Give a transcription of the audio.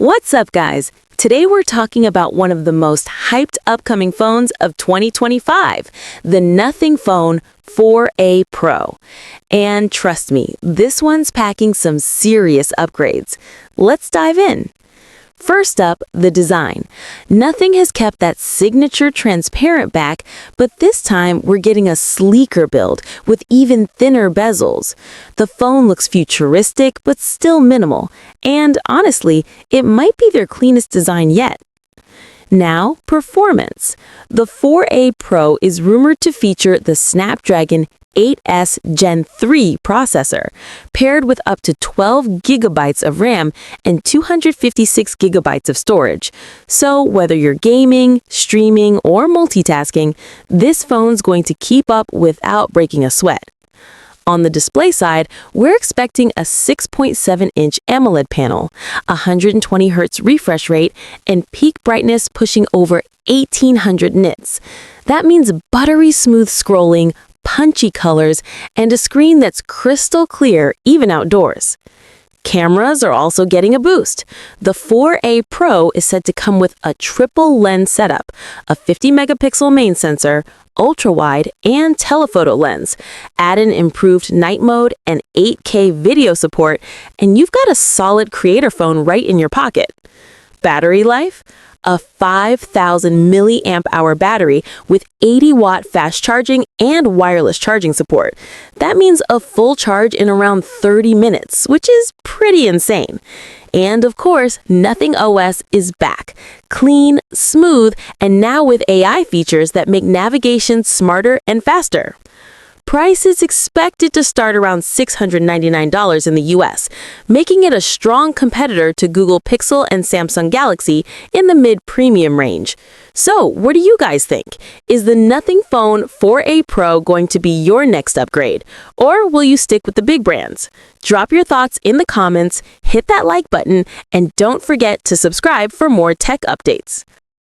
What's up, guys? Today we're talking about one of the most hyped upcoming phones of 2025, the Nothing Phone 4A Pro. And trust me, this one's packing some serious upgrades. Let's dive in. First up, the design. Nothing has kept that signature transparent back, but this time we're getting a sleeker build with even thinner bezels. The phone looks futuristic, but still minimal, and honestly, it might be their cleanest design yet. Now, performance. The 4A Pro is rumored to feature the Snapdragon 8S Gen 3 processor, paired with up to 12 gigabytes of RAM and 256 gigabytes of storage. So whether you're gaming, streaming, or multitasking, this phone's going to keep up without breaking a sweat. On the display side, we're expecting a 6.7-inch AMOLED panel, 120 Hz refresh rate, and peak brightness pushing over 1800 nits. That means buttery smooth scrolling, punchy colors, and a screen that's crystal clear even outdoors. Cameras are also getting a boost. The 4A Pro is said to come with a triple lens setup, a 50-megapixel main sensor, ultra-wide, and telephoto lens. Add in improved night mode and 8K video support, and you've got a solid creator phone right in your pocket. Battery life? A 5,000 milliamp hour battery with 80-watt fast charging and wireless charging support. That means a full charge in around 30 minutes, which is pretty insane. And of course, Nothing OS is back. Clean, smooth, and now with AI features that make navigation smarter and faster. Price is expected to start around $699 in the US, making it a strong competitor to Google Pixel and Samsung Galaxy in the mid-premium range. So, what do you guys think? Is the Nothing Phone 4A Pro going to be your next upgrade? Or will you stick with the big brands? Drop your thoughts in the comments, hit that like button, and don't forget to subscribe for more tech updates.